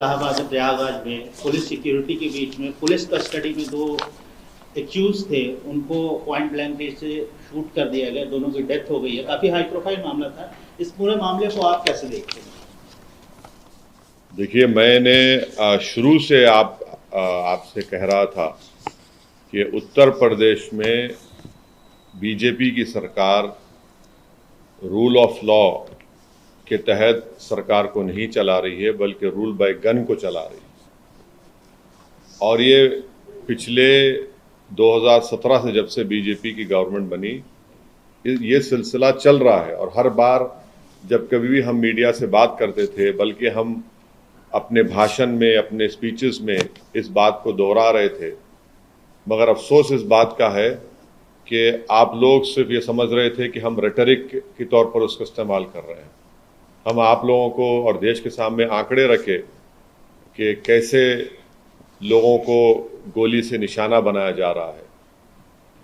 इलाहाबाद प्रयागराज में police security के बीच में पुलिस कस्टडी में दो एक्यूज थे, उनको पॉइंट ब्लैंक रेंज से शूट कर दिया गया, दोनों की डेथ हो गई है। काफी हाई प्रोफाइल मामला था। इस पूरे मामले को आप कैसे देखते हैं? देखिए, मैंने शुरू से आपसे कह रहा था कि उत्तर प्रदेश में बीजेपी की सरकार रूल ऑफ लॉ के तहत सरकार को नहीं चला रही है, बल्कि रूल बाय गन को चला रही है। और ये पिछले 2017 से जब से बीजेपी की गवर्नमेंट बनी, ये सिलसिला चल रहा है। और हर बार जब कभी भी हम मीडिया से बात करते थे, बल्कि हम अपने भाषण में, अपने स्पीचेस में इस बात को दोहरा रहे थे। मगर अफसोस इस बात का है कि आप लोग सिर्फ ये समझ रहे थे कि हम रेटरिक के तौर पर उसका इस्तेमाल कर रहे हैं। हम आप लोगों को और देश के सामने आंकड़े रखे कि कैसे लोगों को गोली से निशाना बनाया जा रहा है,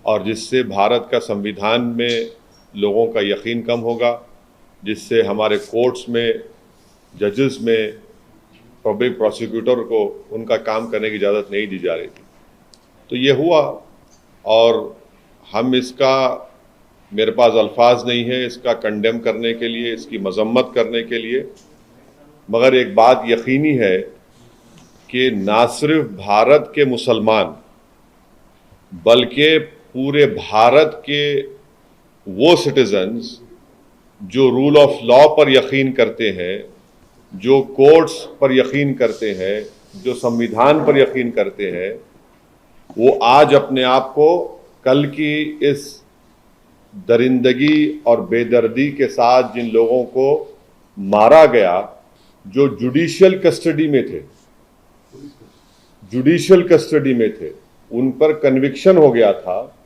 और जिससे भारत का संविधान में लोगों का यकीन कम होगा, जिससे हमारे कोर्ट्स में, जजेस में, पब्लिक प्रोसिक्यूटर को उनका काम करने की इजाज़त नहीं दी जा रही थी। तो ये हुआ, और हम इसका, मेरे पास अल्फाज नहीं है इसका कंडेम करने के लिए, इसकी मजम्मत करने के लिए। मगर एक बात यकीनी है कि ना सिर्फ भारत के मुसलमान, बल्कि पूरे भारत के वो सिटीजन्स जो रूल ऑफ लॉ पर यकीन करते हैं, जो कोर्ट्स पर यकीन करते हैं, जो संविधान पर यकीन करते हैं, वो आज अपने आप को कल की इस दरिंदगी और बेदर्दी के साथ जिन लोगों को मारा गया, जो जुडिशियल कस्टडी में थे, उन पर कन्विक्शन हो गया था,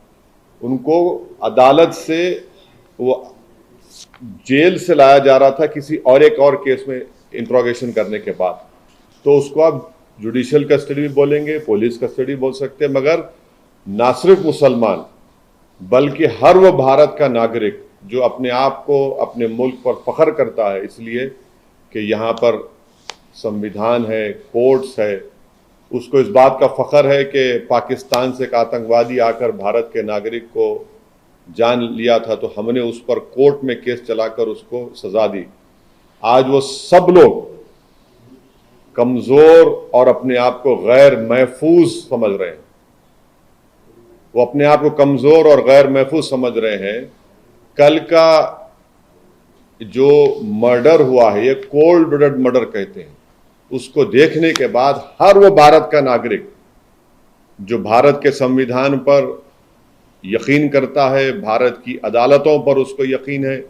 उनको अदालत से, वो जेल से लाया जा रहा था किसी और एक और केस में इंट्रोगेशन करने के बाद। तो उसको आप जुडिशियल कस्टडी भी बोलेंगे, पुलिस कस्टडी बोल सकते हैं। मगर ना सिर्फ मुसलमान, बल्कि हर वो भारत का नागरिक जो अपने आप को, अपने मुल्क पर फख्र करता है इसलिए कि यहाँ पर संविधान है, कोर्ट्स है, उसको इस बात का फख्र है कि पाकिस्तान से एक आतंकवादी आकर भारत के नागरिक को जान लिया था, तो हमने उस पर कोर्ट में केस चलाकर उसको सजा दी। आज वो सब लोग कमजोर और अपने आप को गैर महफूज समझ रहे हैं। वो अपने आप को कमजोर और गैर महफूज समझ रहे हैं। कल का जो मर्डर हुआ है, ये कोल्ड ब्लडेड मर्डर कहते हैं, उसको देखने के बाद हर वो भारत का नागरिक जो भारत के संविधान पर यकीन करता है, भारत की अदालतों पर उसको यकीन है,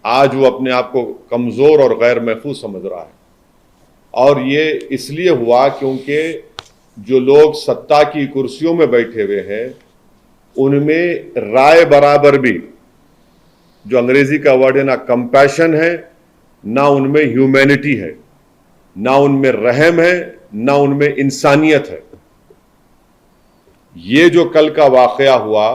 आज वो अपने आप को कमजोर और गैर महफूज समझ रहा है। और ये इसलिए हुआ क्योंकि जो लोग सत्ता की कुर्सियों में बैठे हुए हैं, उनमें राय बराबर भी, जो अंग्रेजी का वर्ड है, ना कंपैशन है, ना उनमें ह्यूमैनिटी है, ना उनमें रहम है, ना उनमें इंसानियत है। ये जो कल का वाकया हुआ,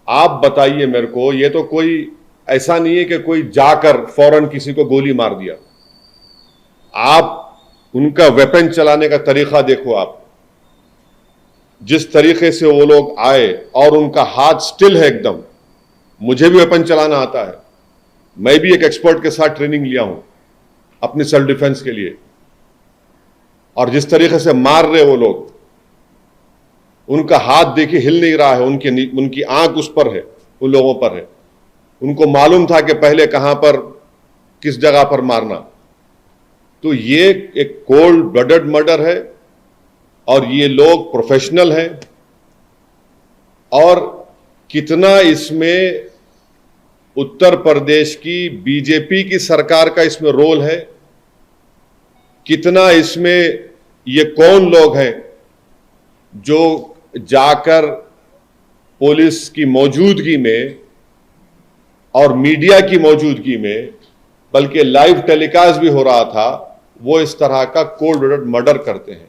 आप बताइए मेरे को, ये तो कोई ऐसा नहीं है कि कोई जाकर फौरन किसी को गोली मार दिया। आप उनका वेपन चलाने का तरीका देखो, आप जिस तरीके से वो लोग आए, और उनका हाथ स्टिल है एकदम। मुझे भी वेपन चलाना आता है, मैं भी एक एक्सपर्ट के साथ ट्रेनिंग लिया हूं अपनी सेल्फ डिफेंस के लिए। और जिस तरीके से मार रहे वो लोग, उनका हाथ देखिए हिल नहीं रहा है, उनकी आंख उस पर है, उन लोगों पर है। उनको मालूम था कि पहले कहां पर, किस जगह पर मारना। तो ये एक कोल्ड ब्लडेड मर्डर है, और ये लोग प्रोफेशनल हैं। और कितना इसमें उत्तर प्रदेश की बीजेपी की सरकार का इसमें रोल है, कितना इसमें ये कौन लोग हैं जो जाकर पुलिस की मौजूदगी में और मीडिया की मौजूदगी में, बल्कि लाइव टेलीकास्ट भी हो रहा था, वो इस तरह का कोल्ड ब्लडेड मर्डर करते हैं।